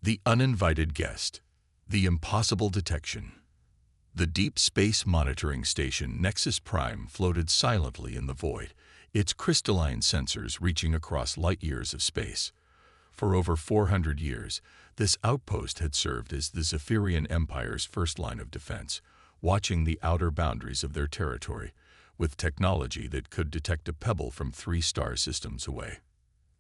The uninvited guest. The impossible detection. The Deep Space Monitoring Station Nexus Prime floated silently in the void, its crystalline sensors reaching across light-years of space. For over 400 years, this outpost had served as the Zephyrian Empire's first line of defense, watching the outer boundaries of their territory, with technology that could detect a pebble from 3 star systems away.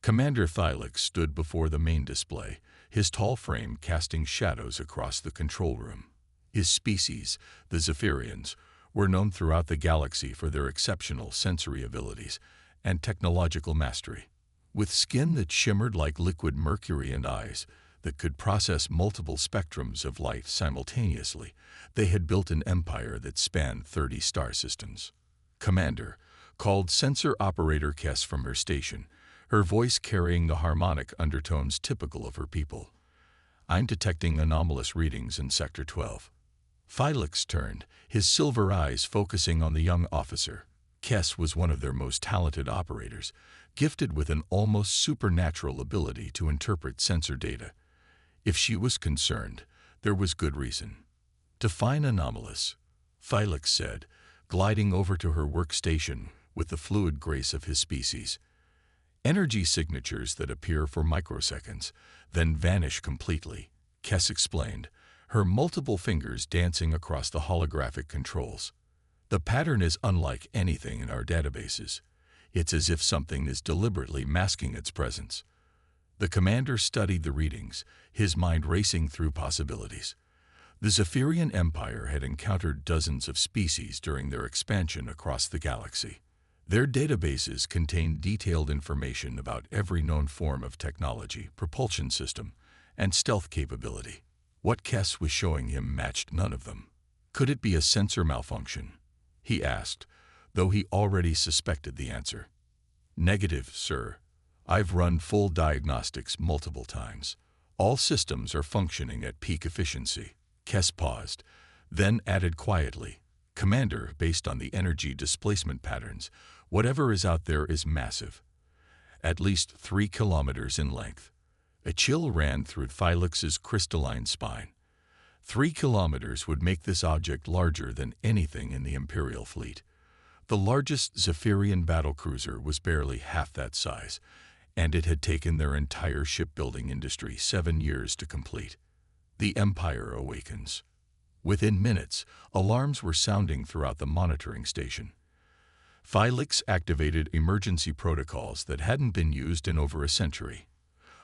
Commander Thylix stood before the main display, his tall frame casting shadows across the control room. His species, the Zephyrians, were known throughout the galaxy for their exceptional sensory abilities and technological mastery. With skin that shimmered like liquid mercury and eyes that could process multiple spectrums of light simultaneously, they had built an empire that spanned 30 star systems. Commander called Sensor Operator Kess from her station, her voice carrying the harmonic undertones typical of her people. "I'm detecting anomalous readings in Sector 12. Thylix turned, his silver eyes focusing on the young officer. Kess was one of their most talented operators, gifted with an almost supernatural ability to interpret sensor data. If she was concerned, there was good reason. "Define anomalous," Thylix said, gliding over to her workstation with the fluid grace of his species. "Energy signatures that appear for microseconds, then vanish completely," Kess explained, her multiple fingers dancing across the holographic controls. "The pattern is unlike anything in our databases. It's as if something is deliberately masking its presence." The commander studied the readings, his mind racing through possibilities. The Zephyrian Empire had encountered dozens of species during their expansion across the galaxy. Their databases contained detailed information about every known form of technology, propulsion system, and stealth capability. What Kess was showing him matched none of them. Could it be a sensor malfunction? He asked, though he already suspected the answer. "Negative, sir. I've run full diagnostics multiple times. All systems are functioning at peak efficiency." Kess paused, then added quietly, "Commander, based on the energy displacement patterns, whatever is out there is massive. At least 3 kilometers in length." A chill ran through Thylix's crystalline spine. 3 kilometers would make this object larger than anything in the Imperial fleet. The largest Zephyrian battlecruiser was barely half that size, and it had taken their entire shipbuilding industry 7 years to complete. The Empire awakens. Within minutes, alarms were sounding throughout the monitoring station. Thylix activated emergency protocols that hadn't been used in over a century.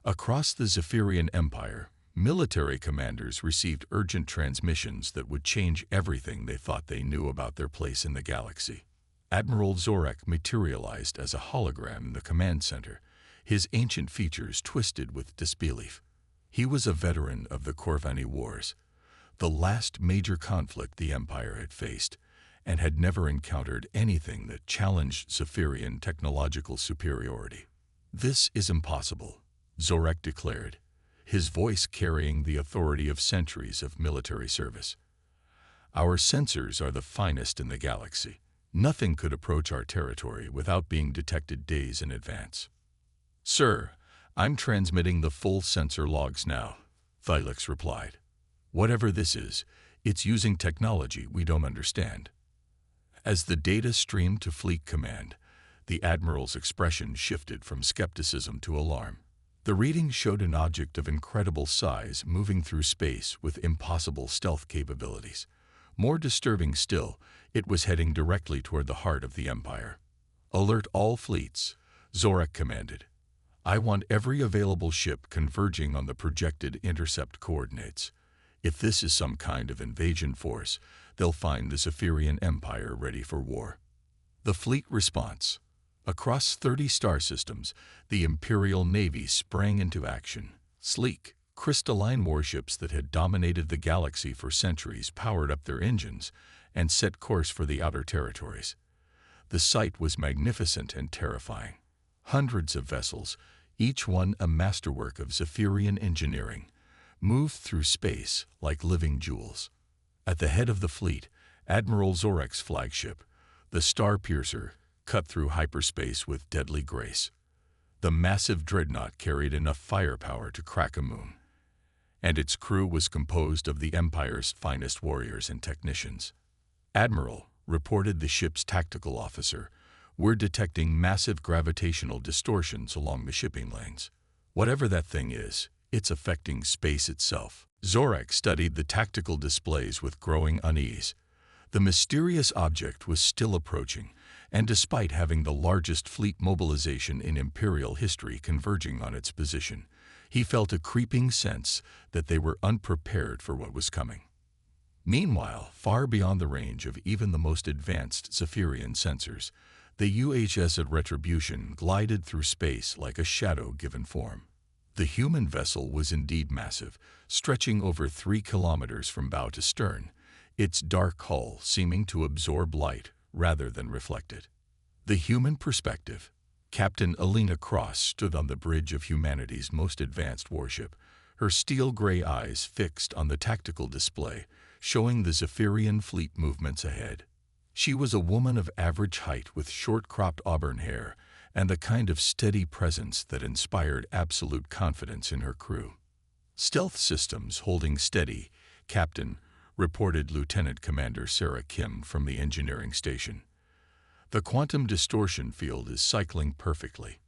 Across the Zephyrian Empire, military commanders received urgent transmissions that would change everything they thought they knew about their place in the galaxy. Admiral Zorek materialized as a hologram in the command center, his ancient features twisted with disbelief. He was a veteran of the Corvani Wars, the last major conflict the Empire had faced, and had never encountered anything that challenged Zephyrian technological superiority. "This is impossible," Zorek declared, his voice carrying the authority of centuries of military service. "Our sensors are the finest in the galaxy. Nothing could approach our territory without being detected days in advance." "Sir, I'm transmitting the full sensor logs now," Thylix replied. "Whatever this is, it's using technology we don't understand." As the data streamed to Fleet Command, the Admiral's expression shifted from skepticism to alarm. The reading showed an object of incredible size moving through space with impossible stealth capabilities. More disturbing still, it was heading directly toward the heart of the Empire. "Alert all fleets," Zorek commanded. "I want every available ship converging on the projected intercept coordinates. If this is some kind of invasion force, they'll find the Zephyrian Empire ready for war." The fleet response. Across 30 star systems, the Imperial Navy sprang into action. Sleek, crystalline warships that had dominated the galaxy for centuries powered up their engines and set course for the outer territories. The sight was magnificent and terrifying. Hundreds of vessels, each one a masterwork of Zephyrian engineering, moved through space like living jewels. At the head of the fleet, Admiral Zorek's flagship, the Starpiercer, cut through hyperspace with deadly grace. The massive dreadnought carried enough firepower to crack a moon. and its crew was composed of the Empire's finest warriors and technicians. "Admiral," reported the ship's tactical officer, "we're detecting massive gravitational distortions along the shipping lanes. Whatever that thing is, it's affecting space itself." Zorak studied the tactical displays with growing unease. The mysterious object was still approaching, and despite having the largest fleet mobilization in Imperial history converging on its position, he felt a creeping sense that they were unprepared for what was coming. Meanwhile, far beyond the range of even the most advanced Zephyrian sensors, the UHS at Retribution glided through space like a shadow given form. The human vessel was indeed massive, stretching over 3 kilometers from bow to stern, its dark hull seeming to absorb light rather than reflect it. The human perspective. Captain Alina Cross stood on the bridge of humanity's most advanced warship, her steel-gray eyes fixed on the tactical display, showing the Zephyrian fleet movements ahead. She was a woman of average height with short-cropped auburn hair and the kind of steady presence that inspired absolute confidence in her crew. "Stealth systems holding steady, Captain," reported Lieutenant Commander Sarah Kim from the engineering station. "The quantum distortion field is cycling perfectly.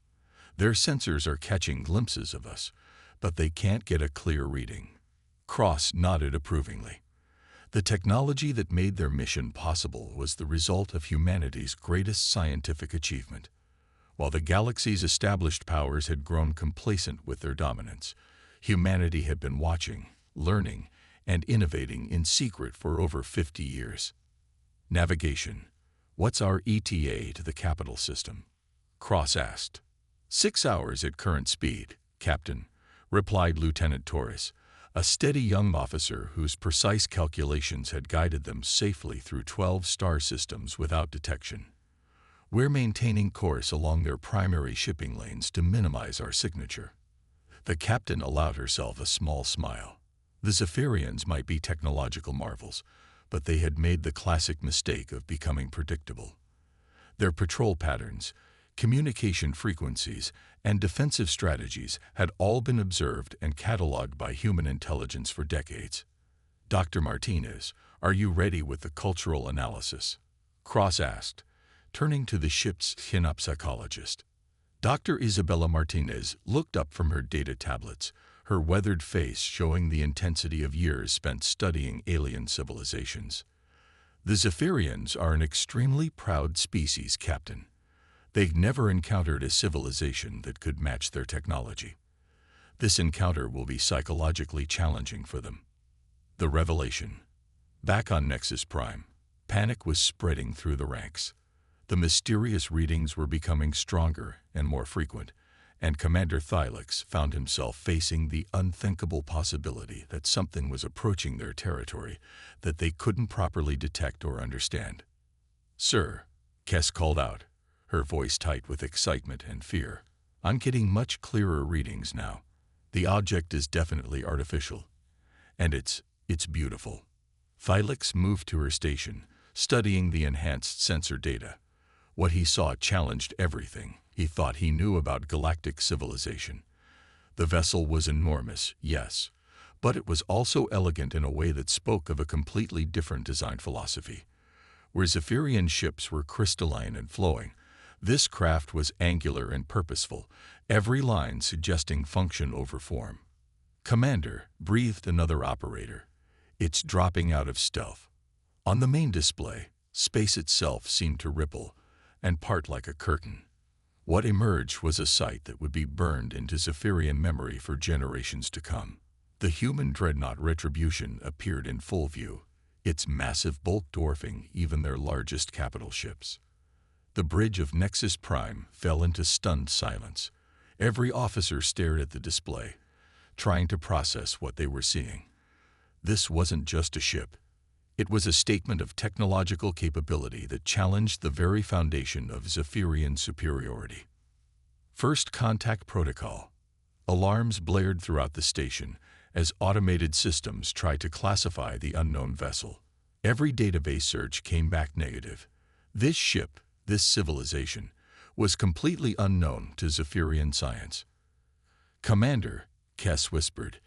Their sensors are catching glimpses of us, but they can't get a clear reading." Cross nodded approvingly. The technology that made their mission possible was the result of humanity's greatest scientific achievement. While the galaxy's established powers had grown complacent with their dominance, humanity had been watching, learning, and innovating in secret for over 50 years. "Navigation. What's our ETA to the capital system?" Cross asked. 6 hours at current speed, Captain," replied Lieutenant Torres, a steady young officer whose precise calculations had guided them safely through 12 star systems without detection. "We're maintaining course along their primary shipping lanes to minimize our signature." The captain allowed herself a small smile. The Zephyrians might be technological marvels, but they had made the classic mistake of becoming predictable. Their patrol patterns, communication frequencies, and defensive strategies had all been observed and catalogued by human intelligence for decades. "Dr. Martinez, are you ready with the cultural analysis?" Cross asked, turning to the ship's synopsychologist. Dr. Isabella Martinez looked up from her data tablets, her weathered face showing the intensity of years spent studying alien civilizations. "The Zephyrians are an extremely proud species, Captain. They've never encountered a civilization that could match their technology. This encounter will be psychologically challenging for them." The revelation. Back on Nexus Prime, panic was spreading through the ranks. The mysterious readings were becoming stronger and more frequent, and Commander Thylix found himself facing the unthinkable possibility that something was approaching their territory that they couldn't properly detect or understand. "Sir," Kess called out, her voice tight with excitement and fear, "I'm getting much clearer readings now. The object is definitely artificial. And it's beautiful." Thylix moved to her station, studying the enhanced sensor data. What he saw challenged everything he thought he knew about galactic civilization. The vessel was enormous, yes, but it was also elegant in a way that spoke of a completely different design philosophy. Where Zephyrian ships were crystalline and flowing, this craft was angular and purposeful, every line suggesting function over form. "Commander," breathed another operator, "it's dropping out of stealth." On the main display, space itself seemed to ripple and part like a curtain. What emerged was a sight that would be burned into Zephyrian memory for generations to come. The human dreadnought Retribution appeared in full view, its massive bulk dwarfing even their largest capital ships. The bridge of Nexus Prime fell into stunned silence. Every officer stared at the display, trying to process what they were seeing. This wasn't just a ship. It was a statement of technological capability that challenged the very foundation of Zephyrian superiority. First contact protocol. Alarms blared throughout the station as automated systems tried to classify the unknown vessel. Every database search came back negative. This ship, this civilization, was completely unknown to Zephyrian science. "Commander," Kess whispered,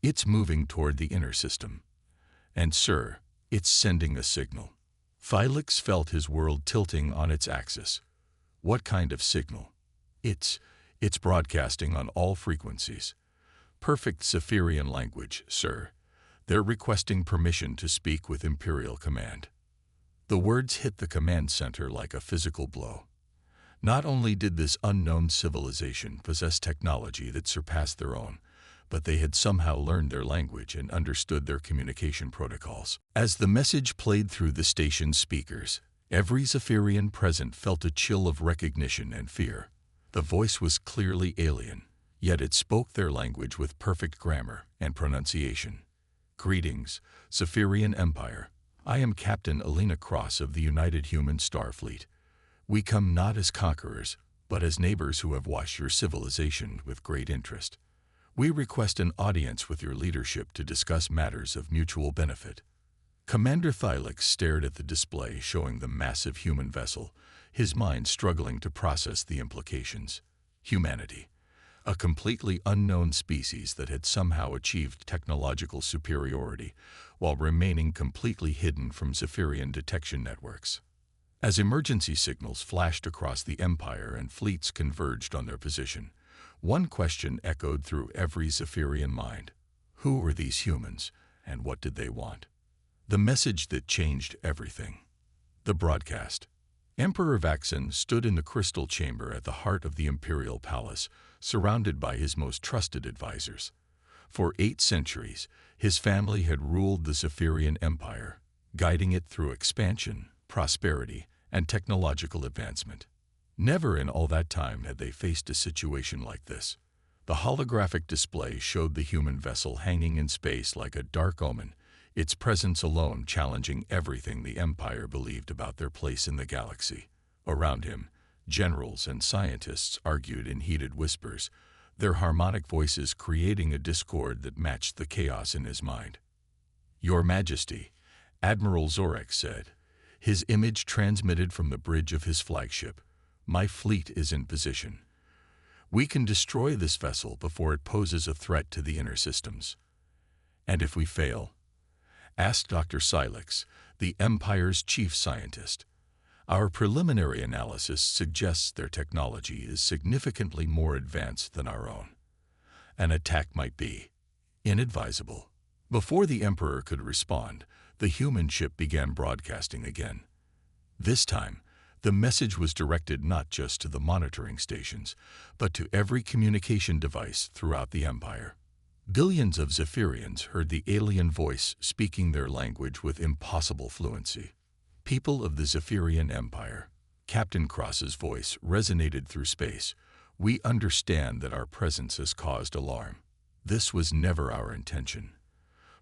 It's moving toward the inner system. And, sir, it's sending a signal. Thylix felt his world tilting on its axis. What kind of signal? It's broadcasting on all frequencies. Perfect Zephyrian language, sir. They're requesting permission to speak with Imperial Command. The words hit the command center like a physical blow. Not only did this unknown civilization possess technology that surpassed their own, but they had somehow learned their language and understood their communication protocols. As the message played through the station's speakers, every Zephyrian present felt a chill of recognition and fear. The voice was clearly alien, yet it spoke their language with perfect grammar and pronunciation. Greetings, Zephyrian Empire. I am Captain Alina Cross of the United Human Starfleet. We come not as conquerors, but as neighbors who have watched your civilization with great interest. We request an audience with your leadership to discuss matters of mutual benefit. Commander Thylix stared at the display showing the massive human vessel, his mind struggling to process the implications. Humanity, a completely unknown species that had somehow achieved technological superiority while remaining completely hidden from Zephyrian detection networks. As emergency signals flashed across the Empire and fleets converged on their position, one question echoed through every Zephyrian mind. Who were these humans, and what did they want? The message that changed everything. The broadcast. Emperor Vaxen stood in the crystal chamber at the heart of the Imperial Palace, surrounded by his most trusted advisors. For 8 centuries, his family had ruled the Zephyrian Empire, guiding it through expansion, prosperity, and technological advancement. Never in all that time had they faced a situation like this. The holographic display showed the human vessel hanging in space like a dark omen, its presence alone challenging everything the Empire believed about their place in the galaxy. Around him, generals and scientists argued in heated whispers, their harmonic voices creating a discord that matched the chaos in his mind. "Your Majesty," Admiral Zorek said, his image transmitted from the bridge of his flagship. "My fleet is in position. We can destroy this vessel before it poses a threat to the inner systems." "And if we fail?" asked Dr. Thylix, the Empire's chief scientist. "Our preliminary analysis suggests their technology is significantly more advanced than our own. An attack might be inadvisable." Before the Emperor could respond, the human ship began broadcasting again. This time, the message was directed not just to the monitoring stations, but to every communication device throughout the Empire. Billions of Zephyrians heard the alien voice speaking their language with impossible fluency. "People of the Zephyrian Empire," Captain Cross's voice resonated through space. "We understand that our presence has caused alarm. This was never our intention.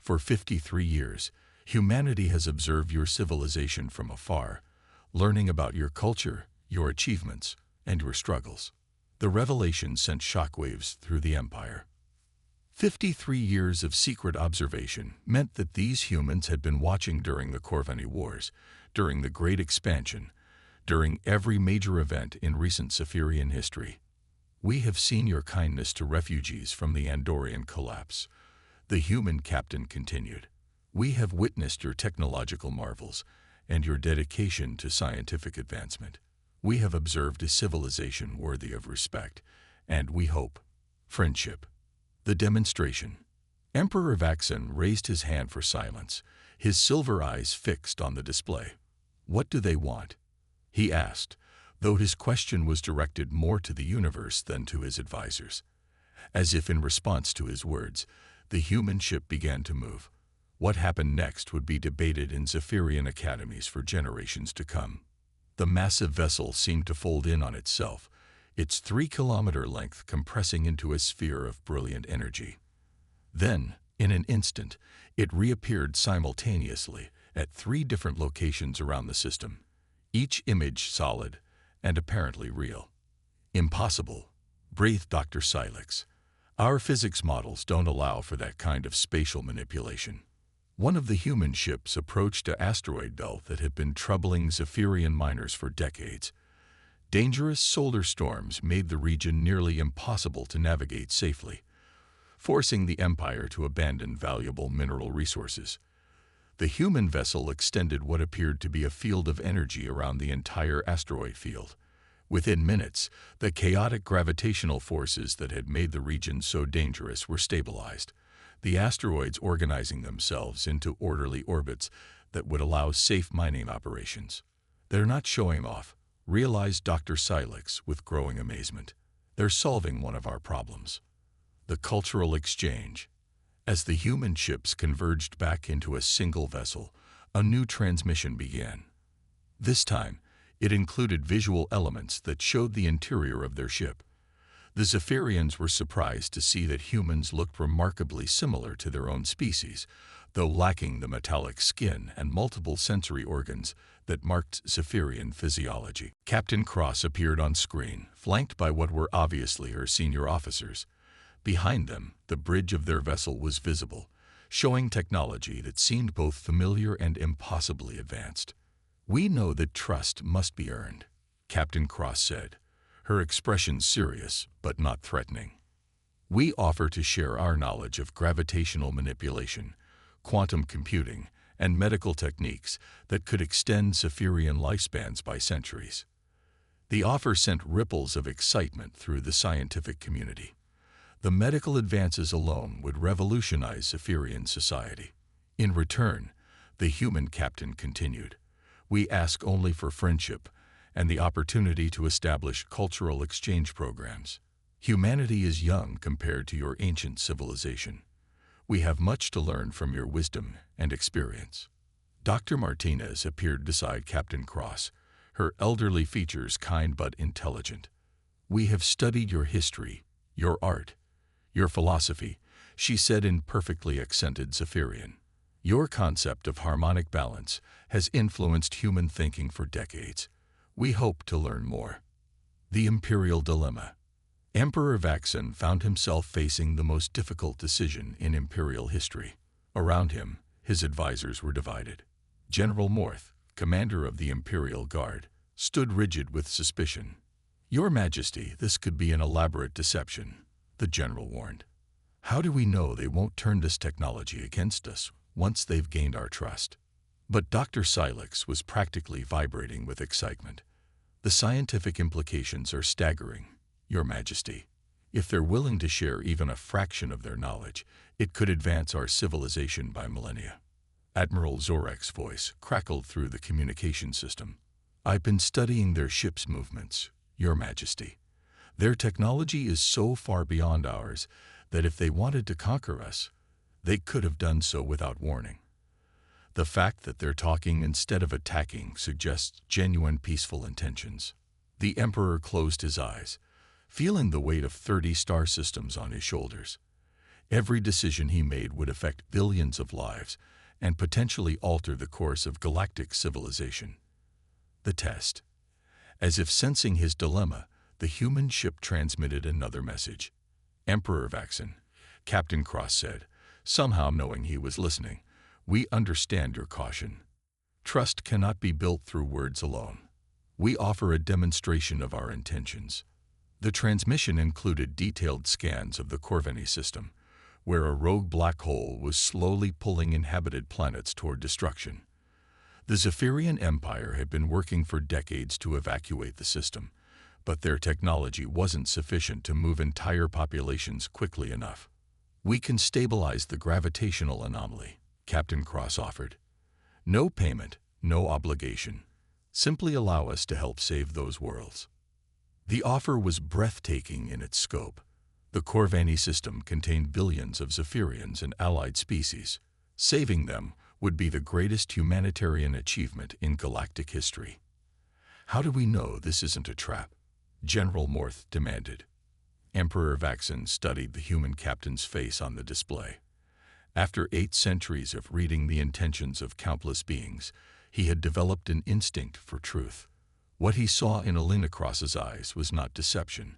For 53 years, humanity has observed your civilization from afar, learning about your culture, your achievements, and your struggles." The revelation sent shockwaves through the Empire. 53 years of secret observation meant that these humans had been watching during the Corvini Wars, during the Great Expansion, during every major event in recent Zephyrian history. "We have seen your kindness to refugees from the Andorian collapse," the human captain continued. "We have witnessed your technological marvels and your dedication to scientific advancement. We have observed a civilization worthy of respect, and we hope friendship." The demonstration. Emperor Vaxen raised his hand for silence, his silver eyes fixed on the display. "What do they want?" he asked, though his question was directed more to the universe than to his advisors. As if in response to his words, the human ship began to move. What happened next would be debated in Zephyrian academies for generations to come. The massive vessel seemed to fold in on itself, its 3-kilometer length compressing into a sphere of brilliant energy. Then, in an instant, it reappeared simultaneously at 3 different locations around the system, each image solid and apparently real. "Impossible," breathed Dr. Thylix. "Our physics models don't allow for that kind of spatial manipulation." One of the human ships approached an asteroid belt that had been troubling Zephyrian miners for decades. Dangerous solar storms made the region nearly impossible to navigate safely. forcing the Empire to abandon valuable mineral resources. The human vessel extended what appeared to be a field of energy around the entire asteroid field. Within minutes, the chaotic gravitational forces that had made the region so dangerous were stabilized, the asteroids organizing themselves into orderly orbits that would allow safe mining operations. "They're not showing off," realized Dr. Silex with growing amazement. "They're solving one of our problems." The cultural exchange. As the human ships converged back into a single vessel, a new transmission began. This time, it included visual elements that showed the interior of their ship. The Zephyrians were surprised to see that humans looked remarkably similar to their own species, though lacking the metallic skin and multiple sensory organs that marked Zephyrian physiology. Captain Cross appeared on screen, flanked by what were obviously her senior officers. Behind them, the bridge of their vessel was visible, showing technology that seemed both familiar and impossibly advanced. "We know that trust must be earned," Captain Cross said, her expression serious but not threatening. "We offer to share our knowledge of gravitational manipulation, quantum computing, and medical techniques that could extend Zephyrian lifespans by centuries." The offer sent ripples of excitement through the scientific community. The medical advances alone would revolutionize Zephyrian society. In return, the human captain continued, "We ask only for friendship and the opportunity to establish cultural exchange programs. Humanity is young compared to your ancient civilization. We have much to learn from your wisdom and experience." Dr. Martinez appeared beside Captain Cross, her elderly features kind but intelligent. "We have studied your history, your art, your philosophy," she said in perfectly accented Zephyrian. "Your concept of harmonic balance has influenced human thinking for decades. We hope to learn more." The Imperial Dilemma. Emperor Vaxon found himself facing the most difficult decision in Imperial history. Around him, his advisors were divided. General Morth, commander of the Imperial Guard, stood rigid with suspicion. "Your Majesty, this could be an elaborate deception," the general warned. "How do we know they won't turn this technology against us once they've gained our trust?" But Dr. Silex was practically vibrating with excitement. "The scientific implications are staggering, Your Majesty. If they're willing to share even a fraction of their knowledge, it could advance our civilization by millennia." Admiral Zorek's voice crackled through the communication system. "I've been studying their ship's movements, Your Majesty. Their technology is so far beyond ours that if they wanted to conquer us, they could have done so without warning. The fact that they're talking instead of attacking suggests genuine peaceful intentions." The Emperor closed his eyes, feeling the weight of 30 star systems on his shoulders. Every decision he made would affect billions of lives and potentially alter the course of galactic civilization. The test. As if sensing his dilemma, the human ship transmitted another message. "Emperor Vaxon," Captain Cross said, somehow knowing he was listening, "we understand your caution. Trust cannot be built through words alone. We offer a demonstration of our intentions." The transmission included detailed scans of the Corvini system, where a rogue black hole was slowly pulling inhabited planets toward destruction. The Zephyrian Empire had been working for decades to evacuate the system, but their technology wasn't sufficient to move entire populations quickly enough. "We can stabilize the gravitational anomaly," Captain Cross offered. "No payment, no obligation. Simply allow us to help save those worlds." The offer was breathtaking in its scope. The Corvini system contained billions of Zephyrians and allied species. Saving them would be the greatest humanitarian achievement in galactic history. "How do we know this isn't a trap?" General Morth demanded. Emperor Vaxon studied the human captain's face on the display. After 8 centuries of reading the intentions of countless beings, he had developed an instinct for truth. What he saw in Alina Cross's eyes was not deception,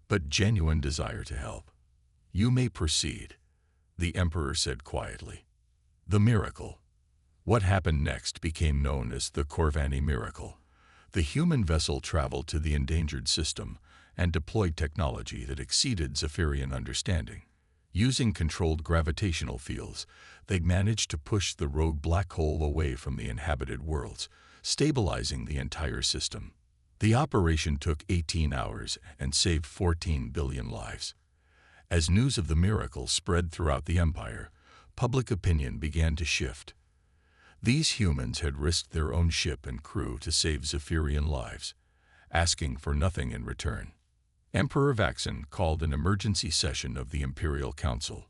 but genuine desire to help. "You may proceed," the Emperor said quietly. The miracle. What happened next became known as the Corvini miracle. The human vessel traveled to the endangered system and deployed technology that exceeded Zephyrian understanding. Using controlled gravitational fields, they managed to push the rogue black hole away from the inhabited worlds, stabilizing the entire system. The operation took 18 hours and saved 14 billion lives. As news of the miracle spread throughout the empire, public opinion began to shift. These humans had risked their own ship and crew to save Zephyrian lives, asking for nothing in return. Emperor Vaxon called an emergency session of the Imperial Council.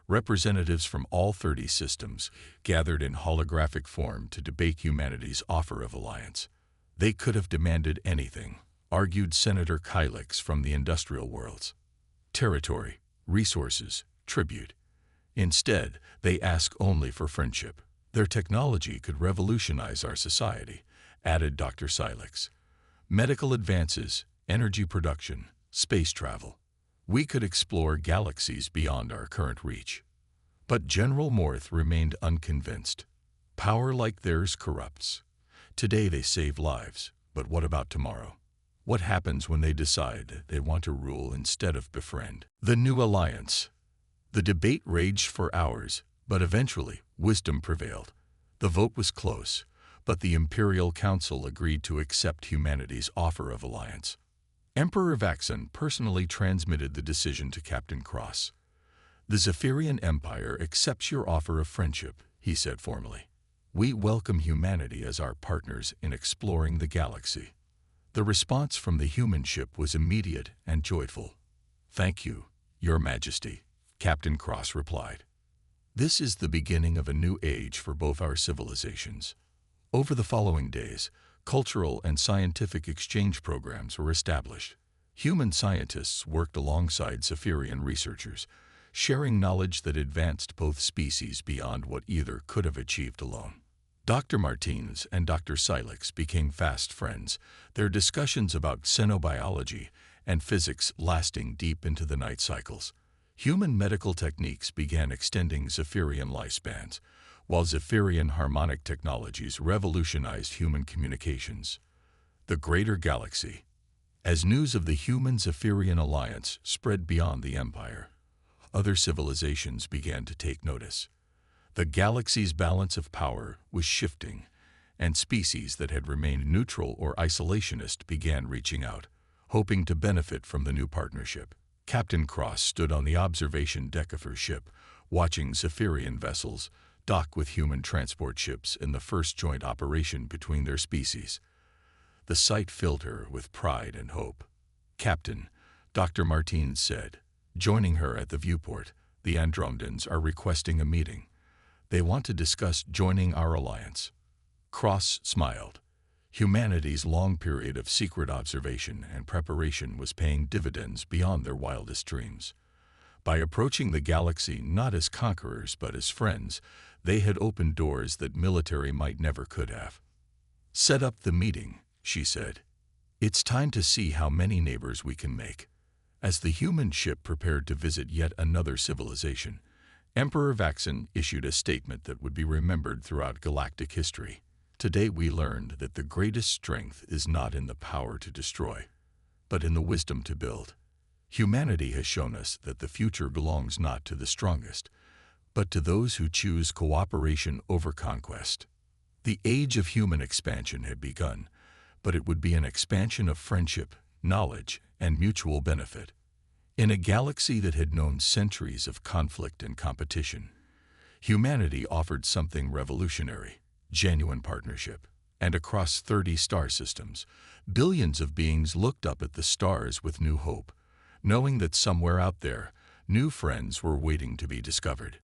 Representatives from all 30 systems gathered in holographic form to debate humanity's offer of alliance. They could have demanded anything, argued Senator Kylix from the industrial worlds. Territory, resources, tribute. Instead, they ask only for friendship. Their technology could revolutionize our society, added Dr. Kylix. Medical advances, energy production, space travel. We could explore galaxies beyond our current reach. But General Morth remained unconvinced. Power like theirs corrupts. Today they save lives, but what about tomorrow? What happens when they decide they want to rule instead of befriend? The new alliance. The debate raged for hours, but eventually wisdom prevailed. The vote was close, but the Imperial Council agreed to accept humanity's offer of alliance. Emperor Vaxon personally transmitted the decision to Captain Cross. The Zephyrian Empire accepts your offer of friendship, he said formally. We welcome humanity as our partners in exploring the galaxy. The response from the human ship was immediate and joyful. Thank you, Your Majesty, Captain Cross replied. This is the beginning of a new age for both our civilizations. Over the following days, cultural and scientific exchange programs were established. Human scientists worked alongside Zephyrian researchers, sharing knowledge that advanced both species beyond what either could have achieved alone. Dr. Martins and Dr. Kylix became fast friends, their discussions about xenobiology and physics lasting deep into the night cycles. Human medical techniques began extending Zephyrian lifespans, while Zephyrian harmonic technologies revolutionized human communications. The greater galaxy. As news of the human-Zephyrian alliance spread beyond the Empire, other civilizations began to take notice. The galaxy's balance of power was shifting, and species that had remained neutral or isolationist began reaching out, hoping to benefit from the new partnership. Captain Cross stood on the observation deck of her ship, watching Zephyrian vessels dock with human transport ships in the first joint operation between their species. The sight filled her with pride and hope. Captain, Dr. Martins said, joining her at the viewport, the Andromedans are requesting a meeting. They want to discuss joining our alliance. Cross smiled. Humanity's long period of secret observation and preparation was paying dividends beyond their wildest dreams. By approaching the galaxy not as conquerors but as friends, they had opened doors that military might never could have. Set up the meeting, she said. It's time to see how many neighbors we can make. As the human ship prepared to visit yet another civilization, Emperor Vaxon issued a statement that would be remembered throughout galactic history. Today we learned that the greatest strength is not in the power to destroy, but in the wisdom to build. Humanity has shown us that the future belongs not to the strongest, but to those who choose cooperation over conquest. The age of human expansion had begun, but it would be an expansion of friendship, knowledge, and mutual benefit. In a galaxy that had known centuries of conflict and competition, humanity offered something revolutionary. Genuine partnership, and across 30 star systems, billions of beings looked up at the stars with new hope, knowing that somewhere out there, new friends were waiting to be discovered.